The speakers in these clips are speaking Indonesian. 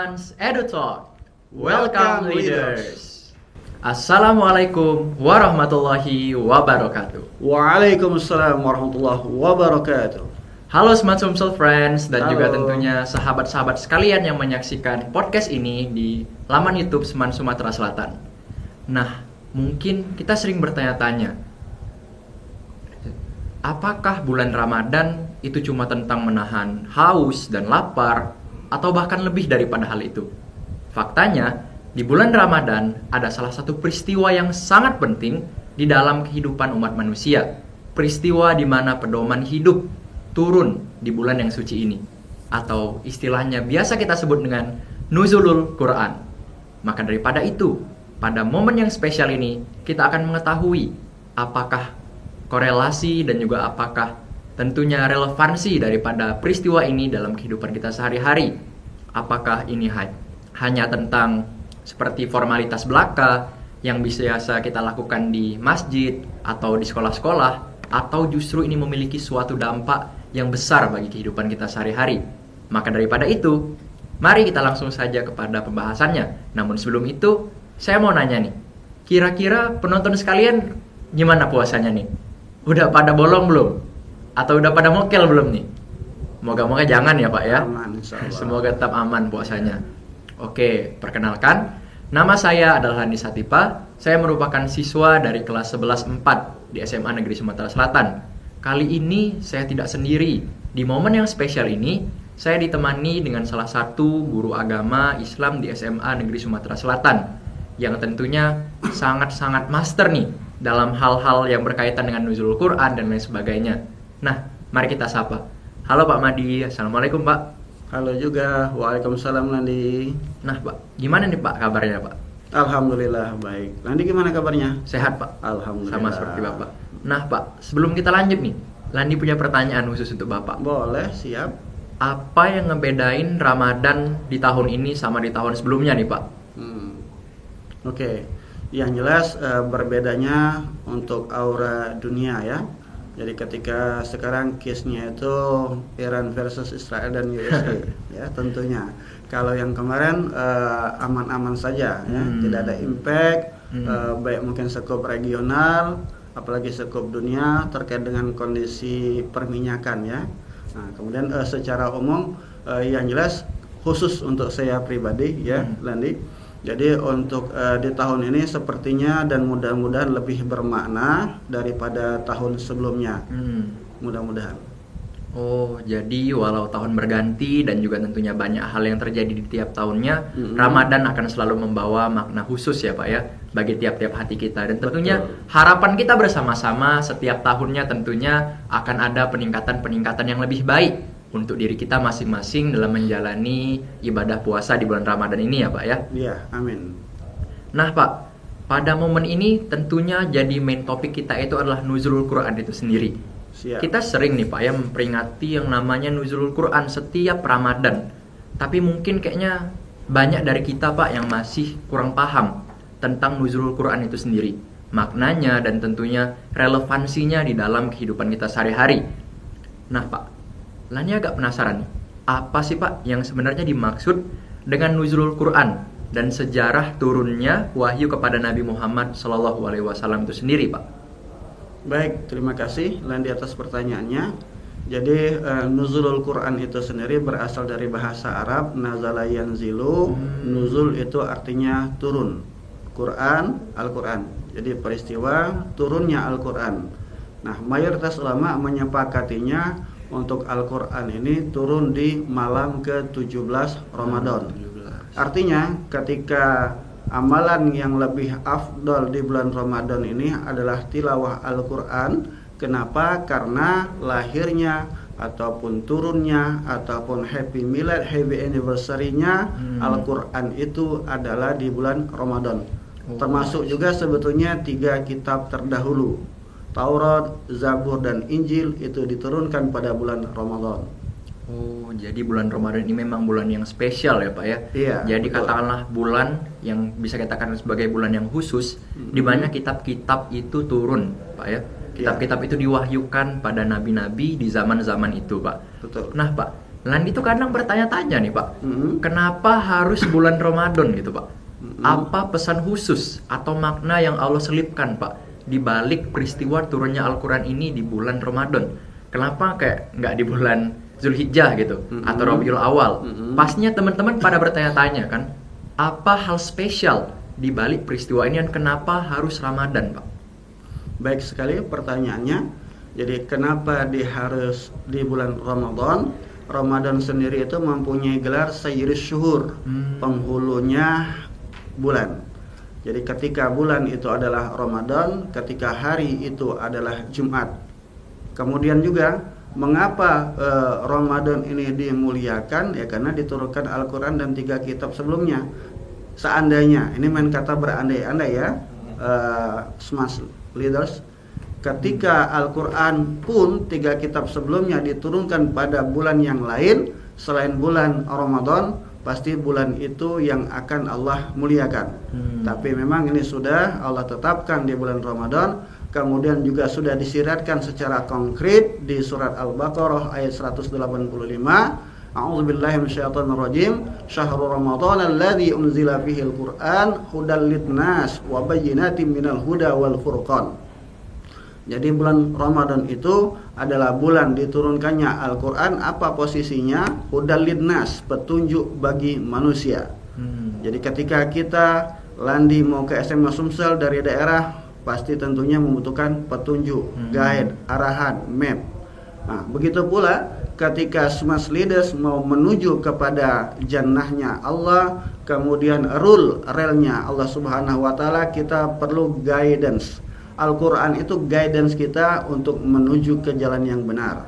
Amans EduTalk. Welcome leaders. Assalamualaikum warahmatullahi wabarakatuh. Waalaikumsalam warahmatullahi wabarakatuh. Halo Smart Sumsel Friends dan Halo. juga tentunya sahabat-sahabat sekalian yang menyaksikan podcast ini di laman YouTube Seman Sumatera Selatan. Nah, mungkin kita sering bertanya-tanya, apakah bulan Ramadan itu cuma tentang menahan haus dan lapar, atau bahkan lebih daripada hal itu? Faktanya, di bulan Ramadan ada salah satu peristiwa yang sangat penting di dalam kehidupan umat manusia. Peristiwa di mana pedoman hidup turun di bulan yang suci ini, atau istilahnya biasa kita sebut dengan Nuzulul Quran. Maka daripada itu, pada momen yang spesial ini kita akan mengetahui apakah korelasi dan juga apakah tentunya relevansi daripada peristiwa ini dalam kehidupan kita sehari-hari. Apakah ini hanya tentang seperti formalitas belaka yang biasa kita lakukan di masjid atau di sekolah-sekolah, atau justru ini memiliki suatu dampak yang besar bagi kehidupan kita sehari-hari. Maka daripada itu, mari kita langsung saja kepada pembahasannya. Namun sebelum itu, saya mau nanya nih, kira-kira penonton sekalian gimana puasanya nih? Udah pada bolong belum? Atau udah pada mokel belum nih? Moga-moga jangan ya Pak ya. Aman, insyaallah. Semoga tetap aman puasanya. Oke, perkenalkan, nama saya adalah Handi Satipa. Saya merupakan siswa dari kelas 11-4 di SMA Negeri Sumatera Selatan. Kali ini saya tidak sendiri. Di momen yang spesial ini, saya ditemani dengan salah satu guru agama Islam di SMA Negeri Sumatera Selatan, yang tentunya sangat-sangat master nih dalam hal-hal yang berkaitan dengan nuzulul Quran dan lain sebagainya. Nah, mari kita sapa. Halo Pak Madi, Assalamualaikum Pak. Halo juga, waalaikumsalam Nandi. Nah Pak, gimana nih Pak kabarnya Pak? Alhamdulillah baik. Nandi gimana kabarnya? Sehat Pak? Alhamdulillah. Sama seperti Bapak. Nah Pak, sebelum kita lanjut nih, Landi punya pertanyaan khusus untuk Bapak. Boleh, siap. Apa yang ngebedain Ramadan di tahun ini sama di tahun sebelumnya nih Pak? Oke. Yang jelas berbedanya untuk aura dunia ya. Jadi ketika sekarang case-nya itu Iran versus Israel dan USA ya tentunya. Kalau yang kemarin aman-aman saja ya, tidak ada impact baik mungkin skop regional apalagi skop dunia terkait dengan kondisi perminyakan ya. Nah, kemudian secara umum yang jelas khusus untuk saya pribadi ya, Landi. Jadi untuk di tahun ini sepertinya dan mudah-mudahan lebih bermakna daripada tahun sebelumnya. Mudah-mudahan. Oh, jadi walau tahun berganti dan juga tentunya banyak hal yang terjadi di tiap tahunnya, Ramadan akan selalu membawa makna khusus ya Pak ya, bagi tiap-tiap hati kita. Dan tentunya harapan kita bersama-sama setiap tahunnya tentunya akan ada peningkatan-peningkatan yang lebih baik untuk diri kita masing-masing dalam menjalani ibadah puasa di bulan Ramadan ini ya Pak ya. Iya, amin. Nah Pak, pada momen ini tentunya jadi main topik kita itu adalah Nuzulul Quran itu sendiri. Siap. Kita sering nih Pak ya memperingati yang namanya Nuzulul Quran setiap Ramadan. Tapi mungkin kayaknya banyak dari kita Pak yang masih kurang paham tentang Nuzulul Quran itu sendiri, maknanya dan tentunya relevansinya di dalam kehidupan kita sehari-hari. Nah Pak, Lani agak penasaran nih, apa sih Pak yang sebenarnya dimaksud dengan Nuzulul Quran dan sejarah turunnya wahyu kepada Nabi Muhammad SAW itu sendiri Pak? Baik, terima kasih Landi atas pertanyaannya. Jadi Nuzulul Quran itu sendiri berasal dari bahasa Arab nazala yanzilu. Nuzul itu artinya turun. Quran, Al-Quran. Jadi peristiwa turunnya Al-Quran. Nah, mayoritas ulama menyepakatinya untuk Al-Quran ini turun di malam ke-17 Ramadan. Artinya ketika amalan yang lebih afdol di bulan Ramadan ini adalah tilawah Al-Quran. Kenapa? Karena lahirnya ataupun turunnya ataupun happy milad, happy anniversary-nya Al-Quran itu adalah di bulan Ramadan. Termasuk juga sebetulnya 3 kitab terdahulu, Taurat, Zabur, dan Injil itu diturunkan pada bulan Ramadan. Oh, jadi bulan Ramadan ini memang bulan yang spesial ya Pak ya? Iya. Jadi betul. katakanlah bulan yang bisa kita katakan sebagai bulan yang khusus, di mana kitab-kitab itu turun Pak ya? Kitab-kitab itu diwahyukan pada nabi-nabi di zaman-zaman itu Pak. Betul. Nah Pak, Landi tuh kadang bertanya-tanya nih Pak, Mm-mm. kenapa harus bulan Ramadan gitu Pak? Mm-mm. Apa pesan khusus atau makna yang Allah selipkan Pak di balik peristiwa turunnya Al-Quran ini di bulan Ramadan? Kenapa kayak nggak di bulan Zulhijjah gitu atau Rabiul Awal? Pastinya teman-teman pada bertanya-tanya kan, apa hal spesial di balik peristiwa ini dan kenapa harus Ramadan Pak? Baik sekali pertanyaannya. Jadi kenapa harus di bulan Ramadan? Ramadan sendiri itu mempunyai gelar Sayyidus Syuhur, penghulunya bulan. Jadi ketika bulan itu adalah Ramadan, ketika hari itu adalah Jumat. Kemudian juga mengapa Ramadan ini dimuliakan? Ya karena diturunkan Al-Quran dan 3 kitab sebelumnya. Seandainya, ini main kata berandai-andai ya, smart leaders. Ketika Al-Quran pun 3 kitab sebelumnya diturunkan pada bulan yang lain selain bulan Ramadan, pasti bulan itu yang akan Allah muliakan. Tapi memang ini sudah Allah tetapkan di bulan Ramadan. Kemudian juga sudah disiratkan secara konkret di surat Al-Baqarah ayat 185. A'udzubillahi minasyaitonirrajim. Syahrul Ramadan alladzi unzila fihi al-Qur'an hudal linnas wa bayyinatin minal huda wal furqan. Jadi bulan Ramadan itu adalah bulan diturunkannya Al-Quran. Apa posisinya? Hudal linnas, petunjuk bagi manusia. Jadi ketika kita Landi mau ke SMA Sumsel dari daerah, pasti tentunya membutuhkan petunjuk, guide, arahan, map. Nah, begitu pula ketika smart leaders mau menuju kepada jannahnya Allah, kemudian relnya Allah Subhanahu wa taala, kita perlu guidance. Al-Quran itu guidance kita untuk menuju ke jalan yang benar.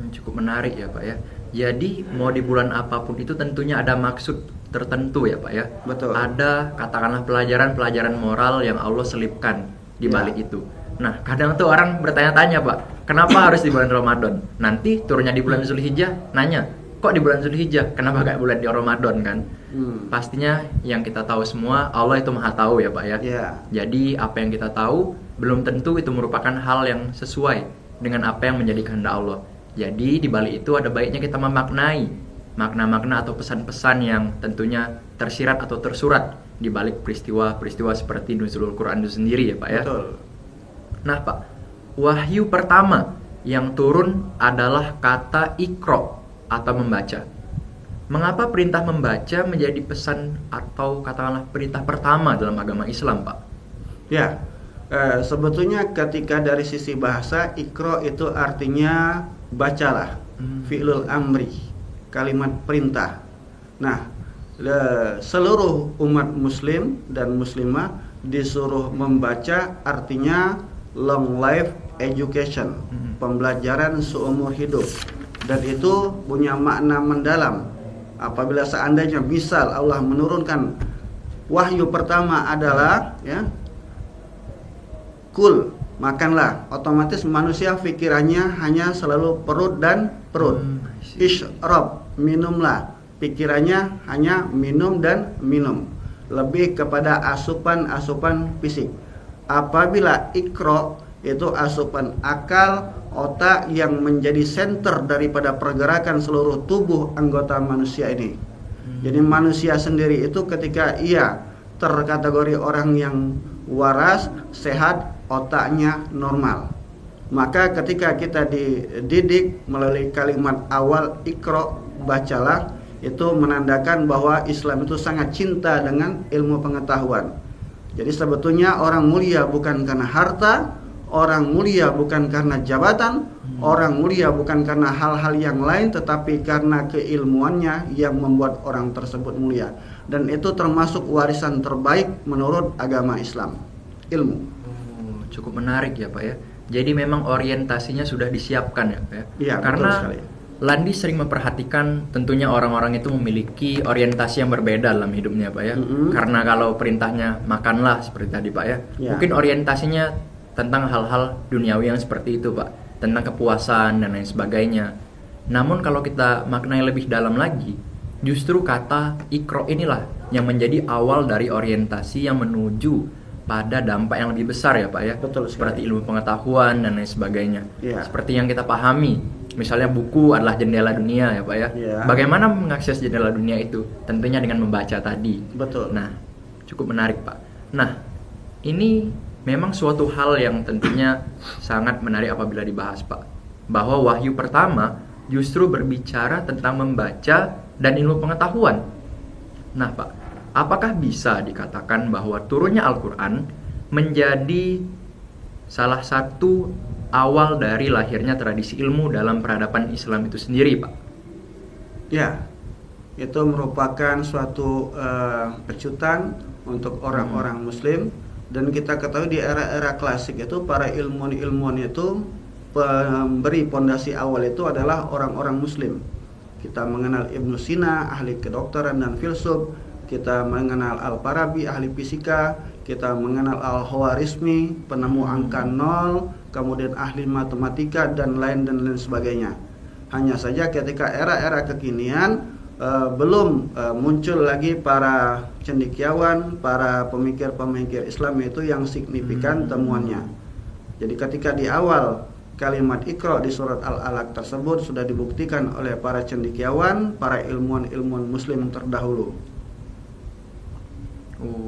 Cukup menarik ya Pak ya. Jadi mau di bulan apapun itu tentunya ada maksud tertentu ya Pak ya. Betul. Ada katakanlah pelajaran-pelajaran moral yang Allah selipkan di balik itu. Nah kadang tuh orang bertanya-tanya Pak, kenapa harus di bulan Ramadan? Nanti turunnya di bulan Zulhijjah, nanya, kok di bulan Zulhijjah? Kenapa gak bulan di Ramadan kan? Pastinya yang kita tahu semua Allah itu maha tahu ya Pak ya. Jadi apa yang kita tahu belum tentu itu merupakan hal yang sesuai dengan apa yang menjadi kehendak Allah. Jadi di balik itu ada baiknya kita memaknai makna-makna atau pesan-pesan yang tentunya tersirat atau tersurat di balik peristiwa-peristiwa seperti nuzulul Quran itu sendiri ya Pak ya. Betul. Nah Pak, wahyu pertama yang turun adalah kata Iqra atau membaca. Mengapa perintah membaca menjadi pesan atau katakanlah perintah pertama dalam agama Islam, Pak? Ya, sebetulnya ketika dari sisi bahasa, Iqra itu artinya bacalah, fi'lul amri, kalimat perintah. Nah, seluruh umat muslim dan muslimah disuruh membaca, artinya long life education, pembelajaran seumur hidup. Dan itu punya makna mendalam. Apabila seandainya misal Allah menurunkan wahyu pertama adalah ya, kul, makanlah, otomatis manusia pikirannya hanya selalu perut dan perut. Ishrab, minumlah, pikirannya hanya minum dan minum, lebih kepada asupan-asupan fisik. Apabila Iqra itu asupan akal, otak yang menjadi center daripada pergerakan seluruh tubuh anggota manusia ini. Jadi manusia sendiri itu ketika ia terkategori orang yang waras, sehat, otaknya normal, maka ketika kita dididik melalui kalimat awal Iqra, bacalah, itu menandakan bahwa Islam itu sangat cinta dengan ilmu pengetahuan. Jadi sebetulnya orang mulia bukan karena harta, orang mulia bukan karena jabatan, orang mulia bukan karena hal-hal yang lain, tetapi karena keilmuannya yang membuat orang tersebut mulia. Dan itu termasuk warisan terbaik menurut agama Islam, ilmu. Cukup menarik ya Pak ya. Jadi memang orientasinya sudah disiapkan ya Pak ya. Iya, karena betul sekali. Landi sering memperhatikan tentunya orang-orang itu memiliki orientasi yang berbeda dalam hidupnya Pak ya. Karena kalau perintahnya makanlah seperti tadi Pak ya. Mungkin orientasinya tentang hal-hal duniawi yang seperti itu Pak, tentang kepuasan dan lain sebagainya. Namun kalau kita maknai lebih dalam lagi, justru kata Iqra inilah yang menjadi awal dari orientasi yang menuju pada dampak yang lebih besar ya Pak ya. Betul sekali. Seperti ilmu pengetahuan dan lain sebagainya. Seperti yang kita pahami, misalnya buku adalah jendela dunia ya Pak ya. Ya. Bagaimana mengakses jendela dunia itu? Tentunya dengan membaca tadi. Betul. Nah, cukup menarik Pak. Nah, ini memang suatu hal yang tentunya sangat menarik apabila dibahas Pak. Bahwa wahyu pertama justru berbicara tentang membaca dan ilmu pengetahuan. Nah Pak, apakah bisa dikatakan bahwa turunnya Al-Quran menjadi salah satu awal dari lahirnya tradisi ilmu dalam peradaban Islam itu sendiri Pak? Ya, itu merupakan suatu pecutan untuk orang-orang Muslim. Dan kita ketahui di era-era klasik itu para ilmuwan itu pemberi pondasi awal itu adalah orang-orang Muslim. Kita mengenal Ibnu Sina, ahli kedokteran dan filsuf. Kita mengenal Al-Farabi, ahli fisika. Kita mengenal Al-Khwarizmi, penemu angka 0, kemudian ahli matematika dan lain sebagainya. Hanya saja ketika era-era kekinian belum muncul lagi para cendekiawan, para pemikir-pemikir Islam itu yang signifikan temuannya. Jadi ketika di awal kalimat Iqra di surat Al-Alaq tersebut sudah dibuktikan oleh para cendekiawan, para ilmuwan Muslim terdahulu.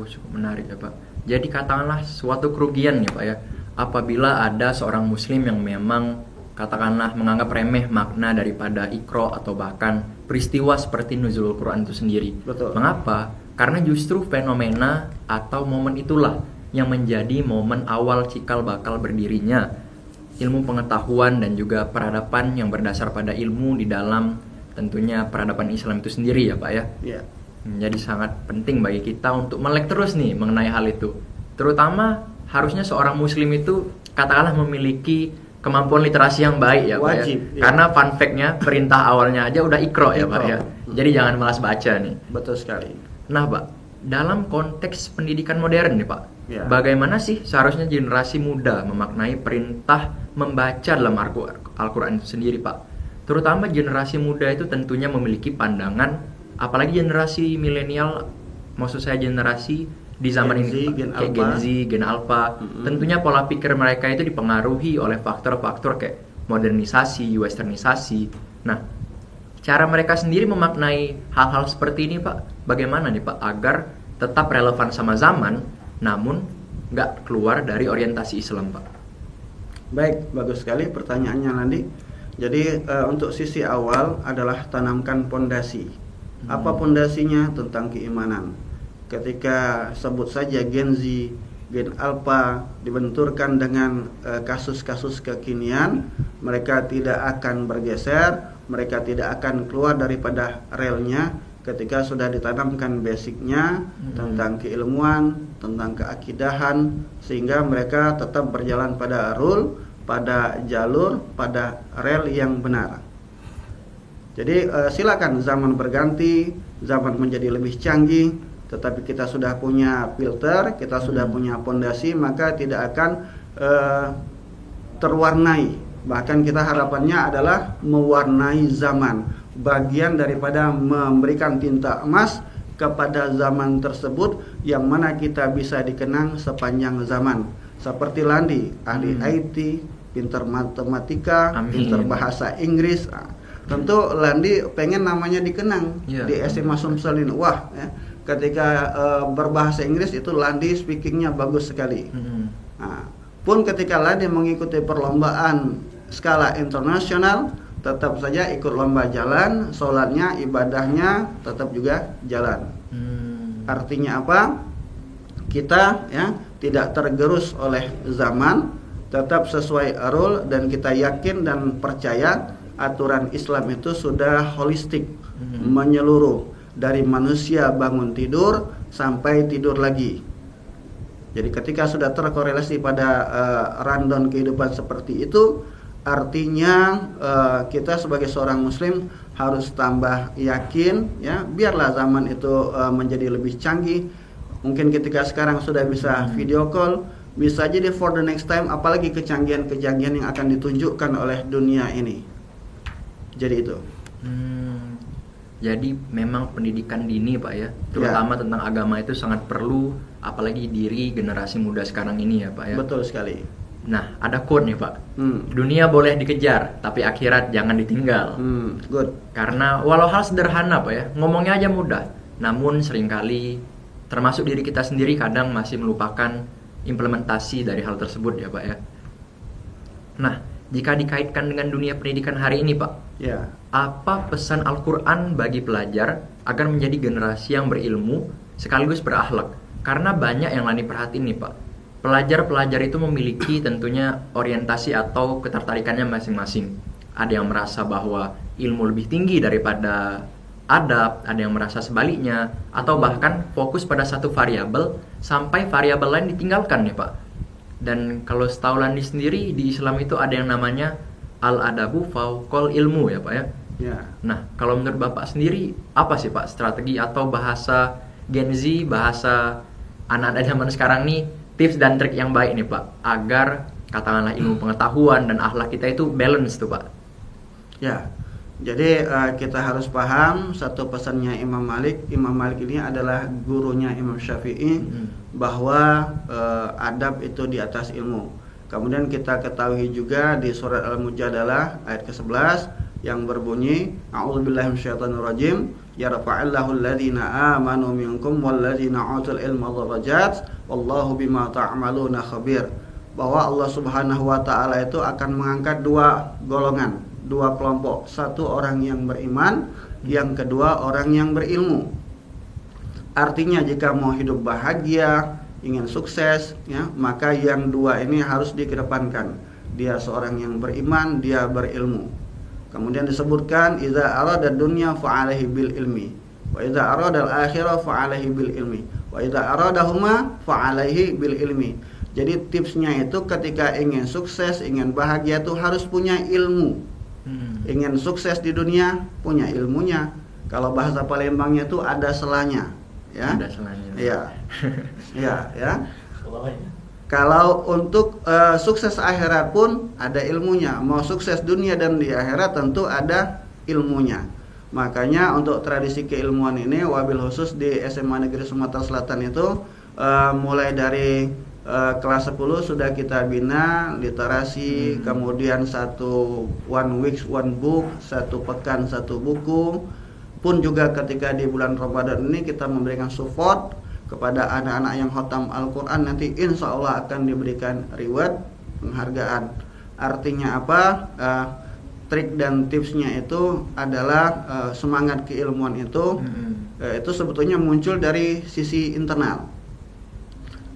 Cukup menarik ya Pak. Jadi katakanlah suatu kerugian nih Pak ya, apabila ada seorang Muslim yang memang katakanlah menganggap remeh makna daripada Iqra atau bahkan peristiwa seperti nuzulul Quran itu sendiri. Betul. Mengapa? Karena justru fenomena atau momen itulah yang menjadi momen awal cikal bakal berdirinya ilmu pengetahuan dan juga peradaban yang berdasar pada ilmu di dalam tentunya peradaban Islam itu sendiri ya Pak ya. Ya. Jadi sangat penting bagi kita untuk melek terus nih mengenai hal itu. Terutama harusnya seorang Muslim itu katakanlah memiliki kemampuan literasi yang baik ya Pak Wajib, ya. ya. Karena fun fact-nya perintah awalnya aja udah Iqra ya Pak ya. Jadi jangan malas baca nih. Betul sekali. Nah Pak, dalam konteks pendidikan modern nih Pak, Ya. bagaimana sih seharusnya generasi muda memaknai perintah membaca dalam Al-Quran itu sendiri Pak? Terutama generasi muda itu tentunya memiliki pandangan, apalagi generasi milenial, maksud saya generasi di zaman Gen Z, ini Pak, Gen kayak Alpha. Gen Z, Gen Alpha, tentunya pola pikir mereka itu dipengaruhi oleh faktor-faktor kayak modernisasi, westernisasi. Nah, cara mereka sendiri memaknai hal-hal seperti ini Pak, bagaimana nih Pak agar tetap relevan sama zaman, namun nggak keluar dari orientasi Islam Pak? Baik, bagus sekali pertanyaannya Nandi. Jadi untuk sisi awal adalah tanamkan pondasi. Apa pondasinya? Tentang keimanan. Ketika sebut saja Gen Z, Gen Alpha dibenturkan dengan kasus-kasus kekinian, mereka tidak akan bergeser, mereka tidak akan keluar daripada relnya ketika sudah ditanamkan basicnya tentang keilmuan, tentang keakidahan, sehingga mereka tetap berjalan pada rule, pada jalur, pada rel yang benar. Jadi silakan zaman berganti, zaman menjadi lebih canggih, tetapi kita sudah punya filter, kita sudah punya pondasi, maka tidak akan terwarnai. Bahkan kita harapannya adalah mewarnai zaman. Bagian daripada memberikan tinta emas kepada zaman tersebut, yang mana kita bisa dikenang sepanjang zaman. Seperti Landi, ahli IT, pintar matematika, pintar bahasa Inggris. Tentu Landi pengen namanya dikenang di SMA Sumselin. Wah, ya, ketika berbahasa Inggris itu Landi speakingnya bagus sekali. Nah, pun ketika Landi mengikuti perlombaan skala internasional, tetap saja ikut lomba jalan, sholatnya, ibadahnya tetap juga jalan. Artinya apa? Kita ya tidak tergerus oleh zaman, tetap sesuai rule, dan kita yakin dan percaya aturan Islam itu sudah holistik, menyeluruh dari manusia bangun tidur sampai tidur lagi. Jadi ketika sudah terkorelasi pada rundown kehidupan seperti itu, artinya kita sebagai seorang muslim harus tambah yakin ya, biarlah zaman itu menjadi lebih canggih. Mungkin ketika sekarang sudah bisa video call, bisa jadi for the next time apalagi kecanggihan-kecanggihan yang akan ditunjukkan oleh dunia ini. Jadi itu. Jadi memang pendidikan dini Pak ya, terutama tentang agama itu sangat perlu, apalagi diri generasi muda sekarang ini ya Pak ya. Betul sekali. Nah, ada quote nih Pak. Hmm. Dunia boleh dikejar, tapi akhirat jangan ditinggal. Good. Karena walau hal sederhana Pak ya, ngomongnya aja mudah. Namun seringkali, termasuk diri kita sendiri kadang masih melupakan implementasi dari hal tersebut ya Pak ya. Nah, jika dikaitkan dengan dunia pendidikan hari ini Pak, Ya. apa pesan Al-Quran bagi pelajar agar menjadi generasi yang berilmu sekaligus berakhlak? Karena banyak yang Lani perhatiin nih Pak, pelajar-pelajar itu memiliki tentunya orientasi atau ketertarikannya masing-masing. Ada yang merasa bahwa ilmu lebih tinggi daripada adab, ada yang merasa sebaliknya, atau bahkan fokus pada satu variabel sampai variabel lain ditinggalkan nih Pak. Dan kalau setahu Lani sendiri, di Islam itu ada yang namanya al-adabu fauqal ilmu ya Pak ya. Ya. Nah, kalau menurut Bapak sendiri, apa sih Pak strategi atau bahasa Gen Z, bahasa anak-anak zaman sekarang nih, tips dan trik yang baik nih Pak, agar katakanlah ilmu pengetahuan dan akhlak kita itu balance tuh Pak. Ya. Jadi kita harus paham satu pesannya Imam Malik. Imam Malik ini adalah gurunya Imam Syafi'i, bahwa adab itu di atas ilmu. Kemudian kita ketahui juga di surat Al-Mujadalah ayat ke-11 yang berbunyi, A'udzubillahi minasyaitonirrajim, yarfa'illahu alladhina amanu minkum walladzina utul ilma darajat wallahu bima ta'maluna khabir. Bahwa Allah Subhanahu wa taala itu akan mengangkat dua golongan, dua kelompok. Satu orang yang beriman, yang kedua orang yang berilmu. Artinya jika mau hidup bahagia, ingin sukses ya, maka yang dua ini harus dikedepankan. Dia seorang yang beriman, dia berilmu. Kemudian disebutkan idza arada dunya fa'alaihi bil ilmi wa idza arada al akhirah fa'alaihi bil ilmi wa idza aradahuma fa'alaihi bil ilmi. Jadi tipsnya itu ketika ingin sukses, ingin bahagia itu harus punya ilmu. Ingin sukses di dunia, punya ilmunya. Kalau bahasa Palembangnya itu ada selanya, ya. Ada selanya. Iya. Iya, ya. Kalau untuk sukses akhirat pun ada ilmunya. Mau sukses dunia dan di akhirat tentu ada ilmunya. Makanya untuk tradisi keilmuan ini wabil khusus di SMA Negeri Sumatera Selatan itu mulai dari kelas 10 sudah kita bina literasi, kemudian one week one book, satu pekan satu buku. Pun juga ketika di bulan Ramadan ini kita memberikan support kepada anak-anak yang khatam Al-Quran, nanti insya Allah akan diberikan reward, penghargaan. Artinya apa? Trik dan tipsnya itu adalah semangat keilmuan itu sebetulnya muncul dari sisi internal.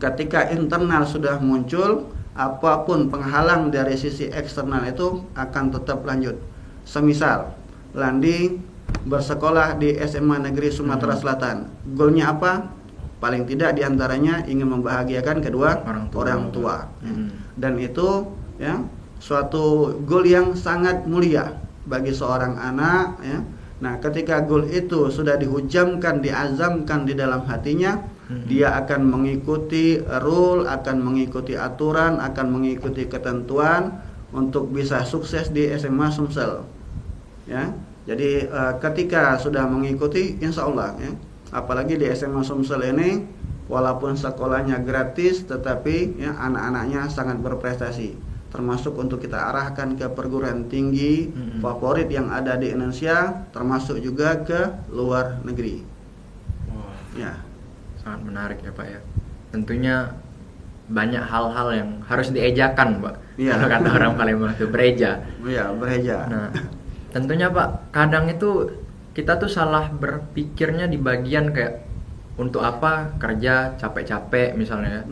Ketika internal sudah muncul, apapun penghalang dari sisi eksternal itu akan tetap lanjut. Semisal Landi bersekolah di SMA Negeri Sumatera Selatan, goalnya apa? Paling tidak diantaranya ingin membahagiakan kedua orang tua. Dan itu ya suatu goal yang sangat mulia bagi seorang anak ya. Nah, ketika goal itu sudah dihujamkan, diazamkan di dalam hatinya, dia akan mengikuti rule, akan mengikuti aturan, akan mengikuti ketentuan untuk bisa sukses di SMA Sumsel. Ya. Jadi ketika sudah mengikuti, insya Allah ya, apalagi di SMA Sumsel ini walaupun sekolahnya gratis, tetapi ya, anak-anaknya sangat berprestasi, termasuk untuk kita arahkan ke perguruan tinggi favorit yang ada di Indonesia, termasuk juga ke luar negeri. Ya, sangat menarik ya Pak ya. Tentunya banyak hal-hal yang harus diejakan Pak. Ya. Kalau kata orang Palembang itu bereja. Ya, bereja. Nah, tentunya Pak, kadang itu kita tuh salah berpikirnya di bagian kayak untuk apa kerja capek-capek misalnya,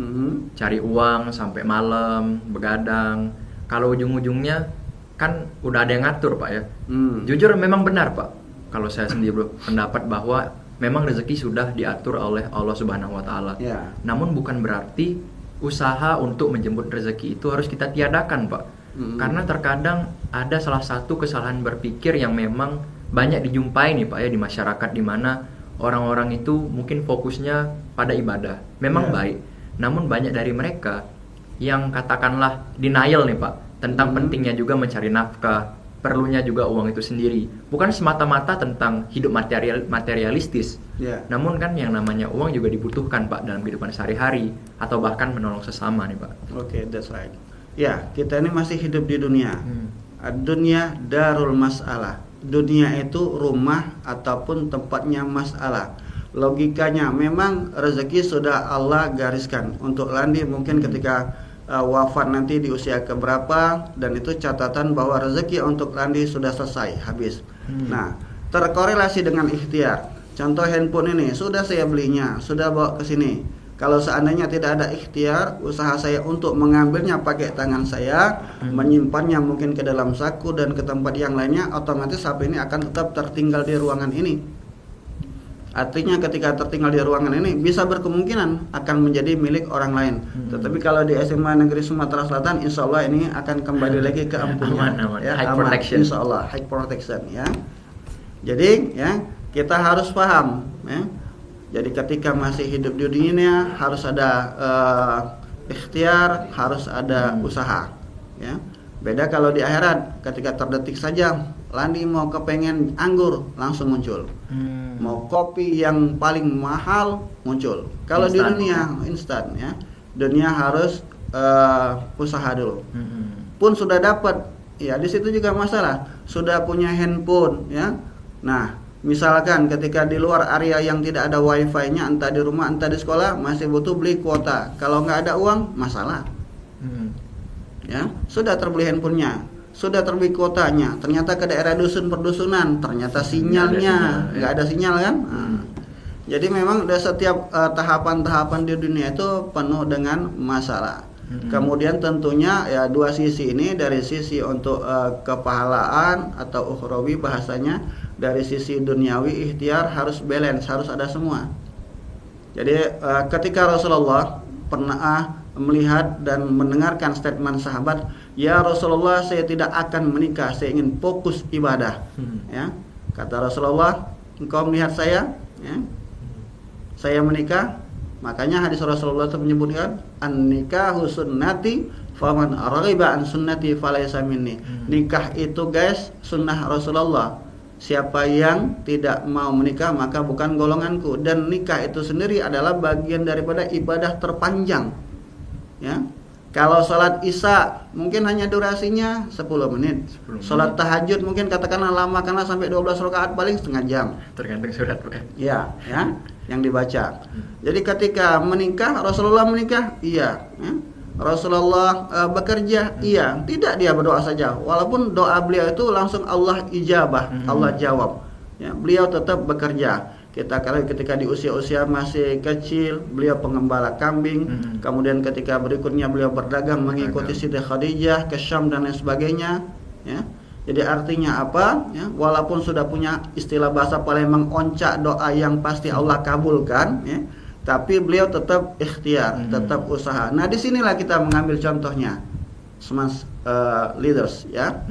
cari uang sampai malam, begadang. Kalau ujung-ujungnya kan udah ada yang ngatur Pak ya. Jujur memang benar Pak. Kalau saya sendiri berpendapat bahwa memang rezeki sudah diatur oleh Allah Subhanahu Wa Taala. Ya. Namun bukan berarti usaha untuk menjemput rezeki itu harus kita tiadakan Pak. Karena terkadang ada salah satu kesalahan berpikir yang memang banyak dijumpai nih Pak ya di masyarakat, di mana orang-orang itu mungkin fokusnya pada ibadah. Memang baik, namun banyak dari mereka yang katakanlah denial nih Pak tentang pentingnya juga mencari nafkah, perlunya juga uang itu sendiri. Bukan semata-mata tentang hidup materialistis. Namun kan yang namanya uang juga dibutuhkan Pak dalam kehidupan sehari-hari atau bahkan menolong sesama nih Pak. Oke, that's right. Ya, kita ini masih hidup di dunia. Hmm. Dunia darul masalah. Dunia itu rumah ataupun tempatnya masalah. Logikanya memang rezeki sudah Allah gariskan untuk Landi mungkin ketika wafat nanti di usia keberapa, dan itu catatan bahwa rezeki untuk Landi sudah selesai habis. Nah, terkorelasi dengan ikhtiar. Contoh handphone ini sudah saya belinya, sudah bawa ke sini. Kalau seandainya tidak ada ikhtiar, usaha saya untuk mengambilnya pakai tangan saya, menyimpannya mungkin ke dalam saku dan ke tempat yang lainnya, otomatis HP ini akan tetap tertinggal di ruangan ini. Artinya ketika tertinggal di ruangan ini bisa berkemungkinan akan menjadi milik orang lain. Tetapi kalau di SMA Negeri Sumatera Selatan, insya Allah ini akan kembali lagi ke ampunya. Aman. Ya, High aman. protection. Insya Allah high protection ya. Jadi ya kita harus paham ya. Jadi ketika masih hidup di dunia harus ada ikhtiar, harus ada usaha ya. Beda kalau di akhirat, ketika terdetik saja Landi mau kepengen anggur langsung muncul. Mau kopi yang paling mahal muncul. Kalau di dunia instan ya. Dunia harus usaha dulu. Pun sudah dapat, ya di situ juga masalah. Sudah punya handphone ya. Nah, misalkan ketika di luar area yang tidak ada wifi-nya, entah di rumah entah di sekolah, masih butuh beli kuota. Kalau nggak ada uang, masalah. Ya, sudah terbeli handphonenya, sudah terbeli kuotanya, ternyata ke daerah dusun perdusunan, ternyata sinyalnya nggak ada sinyal kan. Nah, jadi memang udah setiap tahapan-tahapan di dunia itu penuh dengan masalah. Kemudian tentunya ya dua sisi ini, dari sisi untuk kepahalaan atau ukhrawi bahasanya, dari sisi duniawi ikhtiar harus balance, harus ada semua. Jadi ketika Rasulullah pernah melihat dan mendengarkan statement sahabat, ya Rasulullah, saya tidak akan menikah, saya ingin fokus ibadah. Ya, kata Rasulullah, engkau melihat saya, ya, saya menikah. Makanya hadis Rasulullah itu menyebutkan an-nikahu sunnati faman raghiba an sunnati falaysa minni. Nikah itu guys sunnah Rasulullah. Siapa yang tidak mau menikah maka bukan golonganku. Dan nikah itu sendiri adalah bagian daripada ibadah terpanjang. Ya. Kalau sholat isya mungkin hanya durasinya 10 menit. Sholat tahajud mungkin katakanlah lama karena sampai 12 rakaat paling setengah jam. Tergantung surat. Ya, yang dibaca. Jadi ketika menikah, Rasulullah menikah, iya. Ya. Rasulullah bekerja, iya. Tidak dia berdoa saja. Walaupun doa beliau itu langsung Allah ijabah, Allah jawab. Ya, beliau tetap bekerja. Ketika di usia-usia masih kecil, beliau pengembala kambing. Kemudian ketika berikutnya beliau berdagang mengikuti Siti Khadijah ke Syam dan lain sebagainya. Ya. Jadi artinya apa? Ya, walaupun sudah punya istilah bahasa Palembang oncak doa yang pasti Allah kabulkan, ya, tapi beliau tetap ikhtiar, tetap usaha. Nah disinilah kita mengambil contohnya, smart leaders, ya.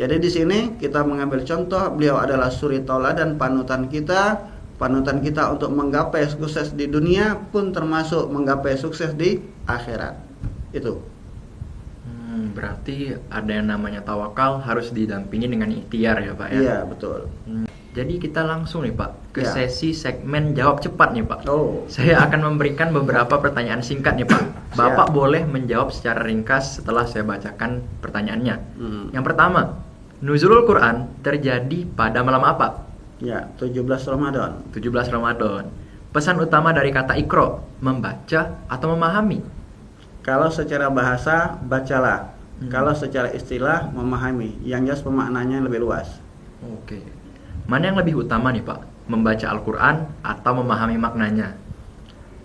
Jadi di sini kita mengambil contoh, beliau adalah suri tauladan panutan kita untuk menggapai sukses di dunia pun termasuk menggapai sukses di akhirat. Itu. Berarti ada yang namanya tawakal harus didampingi dengan ikhtiar ya Pak ya? Iya betul. Jadi kita langsung nih Pak ke sesi segmen jawab cepat nih Pak. Saya akan memberikan beberapa pertanyaan singkat nih Pak. Bapak boleh menjawab secara ringkas setelah saya bacakan pertanyaannya. Yang pertama, nuzulul Quran terjadi pada malam apa? Ya, 17 Ramadan. 17 Ramadan. Pesan utama dari kata Iqra, membaca atau memahami? Kalau secara bahasa, bacalah. Kalau secara istilah, memahami. Yang jelas pemaknanya lebih luas. Oke. Mana yang lebih utama nih Pak? Membaca Al-Quran atau memahami maknanya?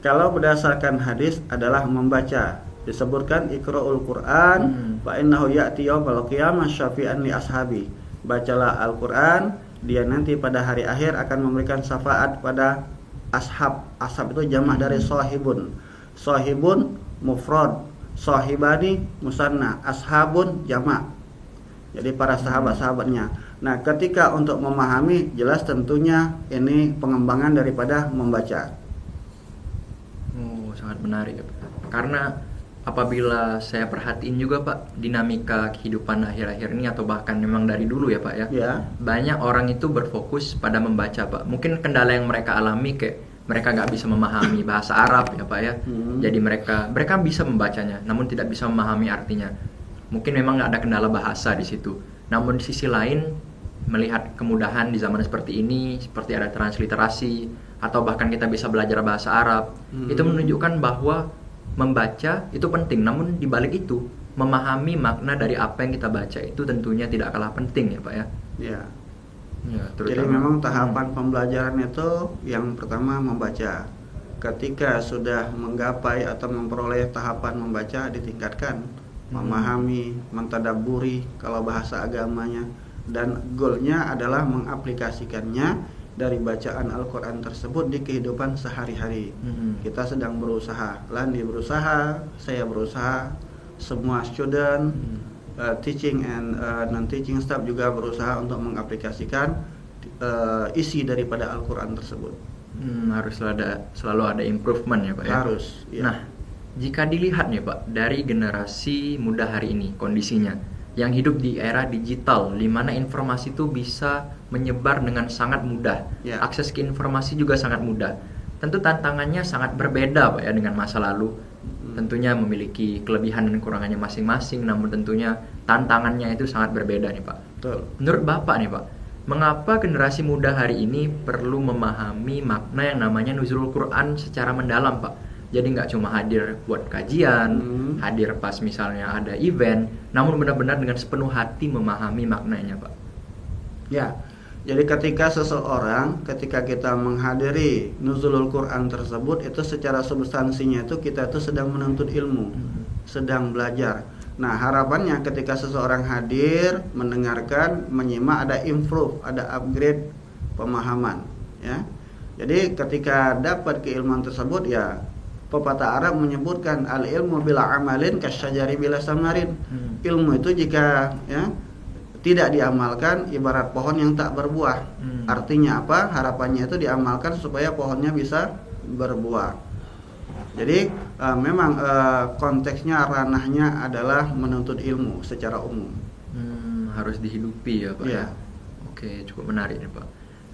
Kalau berdasarkan hadis adalah membaca. Disebutkan Iqra'ul Quran fa innahu ya'ti yaumal qiyamah syafi'an li ashabi. Bacalah Al-Quran, dia nanti pada hari akhir akan memberikan syafaat pada ashab. Ashab itu jamak dari sahibun. Sahibun mufrad, sahibani musanna, ashabun jamak. Jadi para sahabat-sahabatnya. Nah, ketika untuk memahami, jelas tentunya ini pengembangan daripada membaca. Oh, sangat menarik. Karena apabila saya perhatiin juga Pak, dinamika kehidupan akhir-akhir ini atau bahkan memang dari dulu ya Pak ya, banyak orang itu berfokus pada membaca Pak. Mungkin kendala yang mereka alami kayak mereka nggak bisa memahami bahasa Arab ya Pak ya. Jadi mereka bisa membacanya, namun tidak bisa memahami artinya. mungkin memang nggak ada kendala bahasa di situ. Namun di sisi lain, melihat kemudahan di zaman seperti ini, seperti ada transliterasi atau bahkan kita bisa belajar bahasa Arab, itu menunjukkan bahwa membaca itu penting. Namun di balik itu, memahami makna dari apa yang kita baca itu tentunya tidak kalah penting ya Pak ya. Ya. Ya, Jadi memang tahapan pembelajaran itu yang pertama membaca. Ketika sudah menggapai atau memperoleh tahapan membaca, ditingkatkan memahami, mentadabburi kalau bahasa agamanya, dan goalnya adalah mengaplikasikannya dari bacaan Al-Quran tersebut di kehidupan sehari-hari. Kita sedang berusaha, Landi berusaha, saya berusaha, semua student, teaching and non-teaching staff juga berusaha untuk mengaplikasikan isi daripada Al-Quran tersebut. Harus selalu ada improvement ya Pak ya. Harus. Ya. Nah, jika dilihat nih Pak dari generasi muda hari ini kondisinya yang hidup di era digital, di mana informasi itu bisa menyebar dengan sangat mudah, Ya. akses ke informasi juga sangat mudah. Tentu tantangannya sangat berbeda Pak ya dengan masa lalu. Tentunya memiliki kelebihan dan kekurangannya masing-masing, namun tentunya tantangannya itu sangat berbeda nih Pak. Betul. Menurut Bapak nih Pak, mengapa generasi muda hari ini perlu memahami makna yang namanya nuzulul Quran secara mendalam Pak? Jadi nggak cuma hadir buat kajian, hadir pas misalnya ada event, namun benar-benar dengan sepenuh hati memahami maknanya Pak. Ya, jadi ketika kita menghadiri nuzulul Quran tersebut, itu secara substansinya itu kita itu sedang menuntut ilmu, sedang belajar. Nah, harapannya ketika seseorang hadir, mendengarkan, menyimak, ada improve, ada upgrade pemahaman, ya. Jadi ketika dapat keilmuan tersebut, ya pepatah Arab menyebutkan al-ilmu bila amalin kasyajari bila samarin. Ilmu itu jika ya tidak diamalkan ibarat pohon yang tak berbuah. Artinya apa? Harapannya itu diamalkan supaya pohonnya bisa berbuah. Jadi memang konteksnya, ranahnya adalah menuntut ilmu secara umum. Harus dihidupi ya Pak Ya. Oke, cukup menarik nih Pak.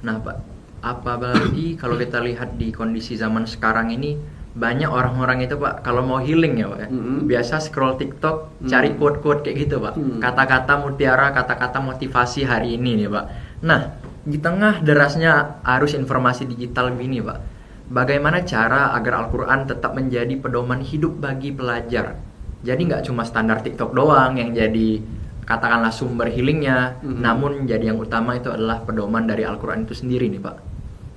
Nah Pak, apalagi kalau kita lihat di kondisi zaman sekarang ini, banyak orang-orang itu Pak kalau mau healing ya Pak ya, biasa scroll TikTok cari quote-quote kayak gitu Pak, kata-kata mutiara, kata-kata motivasi hari ini nih Pak. Nah, di tengah derasnya arus informasi digital begini Pak, bagaimana cara agar Al-Quran tetap menjadi pedoman hidup bagi pelajar? Jadi nggak cuma standar TikTok doang yang jadi katakanlah sumber healingnya, namun jadi yang utama itu adalah pedoman dari Al-Quran itu sendiri nih Pak.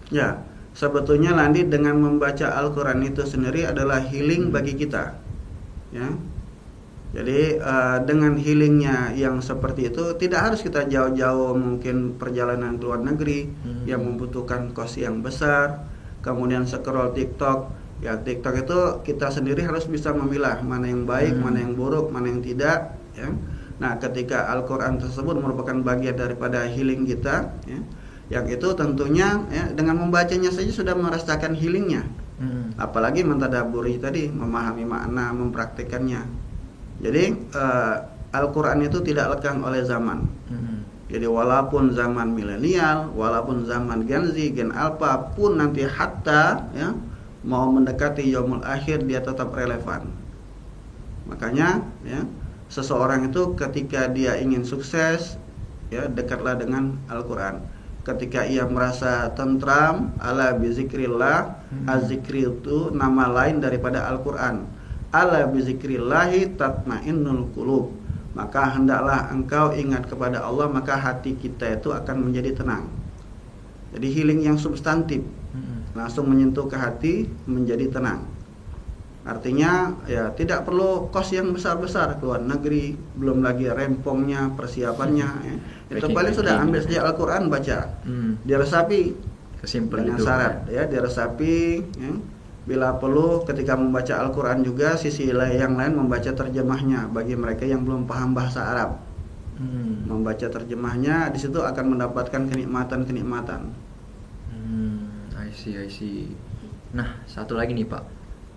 Ya, sebetulnya Landi dengan membaca Al-Quran itu sendiri adalah healing bagi kita, ya. Jadi dengan healingnya yang seperti itu tidak harus kita jauh-jauh, mungkin perjalanan ke luar negeri yang membutuhkan kos yang besar, kemudian scroll TikTok. Ya, TikTok itu kita sendiri harus bisa memilah mana yang baik, mana yang buruk, mana yang tidak, ya. Nah, ketika Al-Quran tersebut merupakan bagian daripada healing kita, ya, yang itu tentunya ya, dengan membacanya saja sudah merasakan healingnya. Apalagi mentadaburi tadi, memahami makna, mempraktikkannya. Jadi Al-Quran itu tidak lekang oleh zaman. Jadi walaupun zaman milenial, walaupun zaman Gen Z, Gen Alpha pun nanti hatta ya mau mendekati yaumul akhir, dia tetap relevan. Makanya ya, seseorang itu ketika dia ingin sukses, ya dekatlah dengan Al-Quran. Ketika ia merasa tentram, ala bizikrillah, az-zikri itu nama lain daripada Al-Quran. Ala bizikrillahi tatmainnul qulub. Maka hendaklah engkau ingat kepada Allah, maka hati kita itu akan menjadi tenang. Jadi healing yang substantif, langsung menyentuh ke hati, menjadi tenang. Artinya ya tidak perlu kos yang besar-besar ke luar negeri, belum lagi rempongnya, persiapannya ya. Itu paling sudah ambil saja Al-Quran, baca, diresapi dengan syarat ya, diresapi ya. Bila perlu ketika membaca Al-Quran juga sisi yang lain membaca terjemahnya bagi mereka yang belum paham bahasa Arab. Membaca terjemahnya, di situ akan mendapatkan kenikmatan-kenikmatan. I see. Nah, satu lagi nih Pak,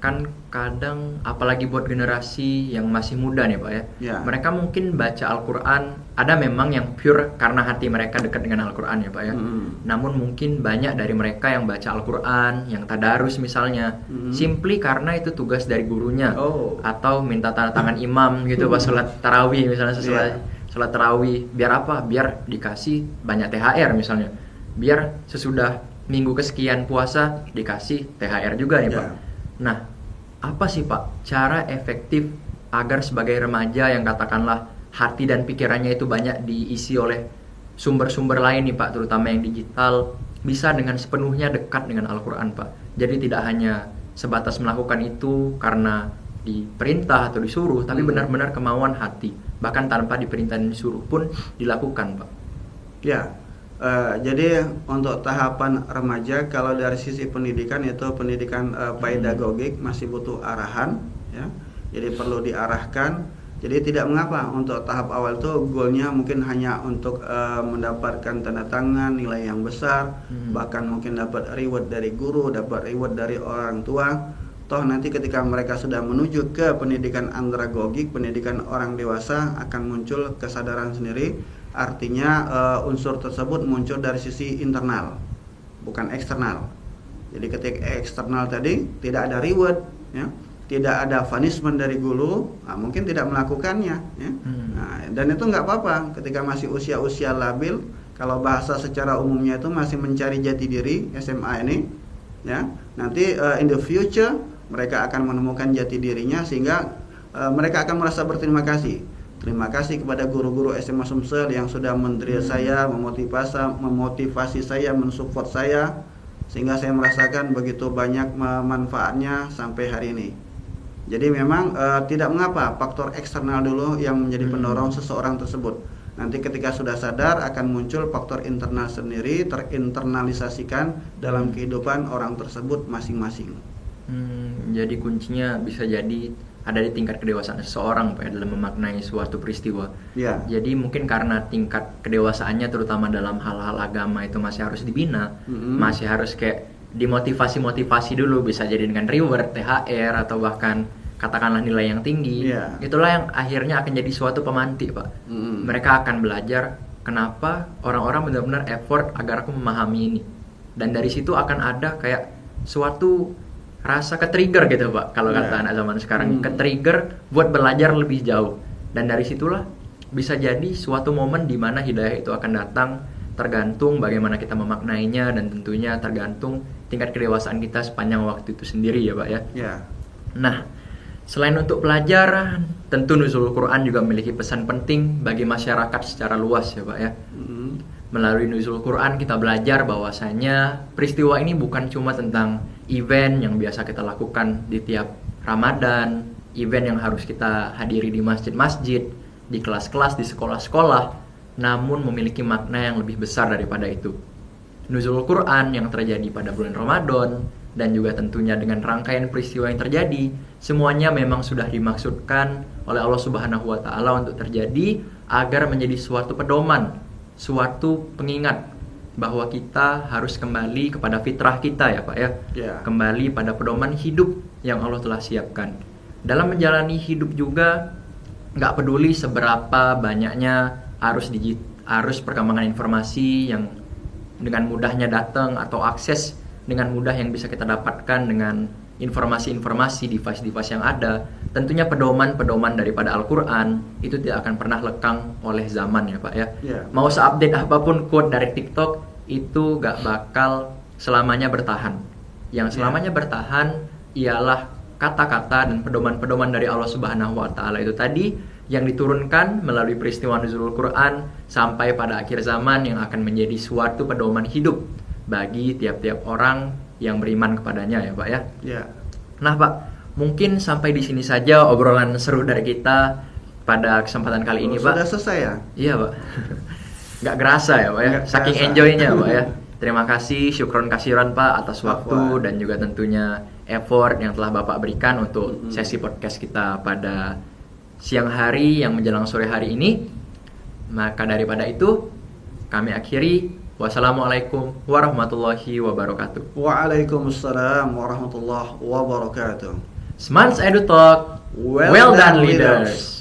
kan kadang apalagi buat generasi yang masih muda nih Pak ya, Ya. mereka mungkin baca Al-Quran, ada memang yang pure karena hati mereka dekat dengan Al-Quran ya Pak ya. Namun mungkin banyak dari mereka yang baca Al-Quran, yang tadarus misalnya, simply karena itu tugas dari gurunya, Oh. atau minta tanda tangan imam gitu pas sholat tarawih misalnya, sesuai Yeah. sholat tarawih. Biar apa? Biar dikasih banyak THR misalnya, biar sesudah minggu kesekian puasa dikasih THR juga nih Pak. Yeah. Nah, apa sih Pak cara efektif agar sebagai remaja yang katakanlah hati dan pikirannya itu banyak diisi oleh sumber-sumber lain nih Pak, terutama yang digital, bisa dengan sepenuhnya dekat dengan Al-Quran Pak. Jadi tidak hanya sebatas melakukan itu karena diperintah atau disuruh, tapi benar-benar kemauan hati, bahkan tanpa diperintah dan disuruh pun dilakukan Pak. Ya, jadi untuk tahapan remaja, kalau dari sisi pendidikan itu pendidikan pedagogik masih butuh arahan, ya. Jadi perlu diarahkan. Jadi tidak mengapa untuk tahap awal itu goalnya mungkin hanya untuk mendapatkan tanda tangan, nilai yang besar, bahkan mungkin dapat reward dari guru, dapat reward dari orang tua. Toh nanti ketika mereka sudah menuju ke pendidikan andragogik, pendidikan orang dewasa, akan muncul kesadaran sendiri. Artinya unsur tersebut muncul dari sisi internal, bukan eksternal. Jadi ketika eksternal tadi tidak ada reward, ya, tidak ada punishment dari guru, mungkin tidak melakukannya, ya. Nah, dan itu nggak apa-apa ketika masih usia-usia labil. Kalau bahasa secara umumnya itu masih mencari jati diri SMA ini, ya. Nanti in the future mereka akan menemukan jati dirinya sehingga mereka akan merasa berterima kasih. Terima kasih kepada guru-guru SMA Sumsel yang sudah mendrill saya, memotivasi saya, mensupport saya, sehingga saya merasakan begitu banyak manfaatnya sampai hari ini. Jadi memang tidak mengapa faktor eksternal dulu yang menjadi pendorong seseorang tersebut. Nanti ketika sudah sadar akan muncul faktor internal sendiri, terinternalisasikan dalam kehidupan orang tersebut masing-masing. Jadi kuncinya bisa jadi ada di tingkat kedewasaan seseorang Pak, dalam memaknai suatu peristiwa. Ya. Jadi mungkin karena tingkat kedewasaannya terutama dalam hal-hal agama itu masih harus dibina, masih harus kayak dimotivasi dulu, bisa jadi dengan reward, THR, atau bahkan katakanlah nilai yang tinggi. Yeah. Itulah yang akhirnya akan jadi suatu pemantik Pak. Mereka akan belajar kenapa orang-orang benar-benar effort agar aku memahami ini, dan dari situ akan ada kayak suatu rasa ke-trigger gitu Pak, kalau kata anak zaman sekarang, ke-trigger buat belajar lebih jauh. Dan dari situlah bisa jadi suatu momen di mana hidayah itu akan datang, tergantung bagaimana kita memaknainya, dan tentunya tergantung tingkat kedewasaan kita sepanjang waktu itu sendiri ya Pak ya. Ya. Nah, selain untuk pelajaran, tentu Nuzulul Quran juga memiliki pesan penting bagi masyarakat secara luas ya Pak ya. Melalui Nuzulul Quran kita belajar bahwasanya peristiwa ini bukan cuma tentang event yang biasa kita lakukan di tiap Ramadan, event yang harus kita hadiri di masjid-masjid, di kelas-kelas, di sekolah-sekolah, namun memiliki makna yang lebih besar daripada itu. Nuzulul Quran yang terjadi pada bulan Ramadan, dan juga tentunya dengan rangkaian peristiwa yang terjadi, semuanya memang sudah dimaksudkan oleh Allah Subhanahu wa Ta'ala untuk terjadi agar menjadi suatu pedoman, suatu pengingat bahwa kita harus kembali kepada fitrah kita ya Pak ya. Kembali pada pedoman hidup yang Allah telah siapkan. Dalam menjalani hidup juga nggak peduli seberapa banyaknya arus perkembangan informasi yang dengan mudahnya datang, atau akses dengan mudah yang bisa kita dapatkan dengan informasi-informasi device-device yang ada. Tentunya pedoman-pedoman daripada Al-Quran itu tidak akan pernah lekang oleh zaman ya Pak ya. Mau seupdate apapun quote dari TikTok, itu gak bakal selamanya bertahan. Yang selamanya bertahan ialah kata-kata dan pedoman-pedoman dari Allah Subhanahu wa Ta'ala itu tadi, yang diturunkan melalui peristiwa Nuzulul Quran sampai pada akhir zaman, yang akan menjadi suatu pedoman hidup bagi tiap-tiap orang yang beriman kepadanya ya Pak ya. Nah Pak, mungkin sampai di sini saja obrolan seru dari kita pada kesempatan kali ini Pak. Sudah selesai ya? Iya Pak. Nggak kerasa ya Pak ya, saking enjoynya Pak ya. Terima kasih, syukron kasiran Pak atas waktu dan juga tentunya effort yang telah Bapak berikan untuk sesi podcast kita pada siang hari yang menjelang sore hari ini. Maka daripada itu, kami akhiri. Wassalamualaikum warahmatullahi wabarakatuh. Waalaikumsalam warahmatullahi wabarakatuh. Smans Edu Talk. Well done leaders.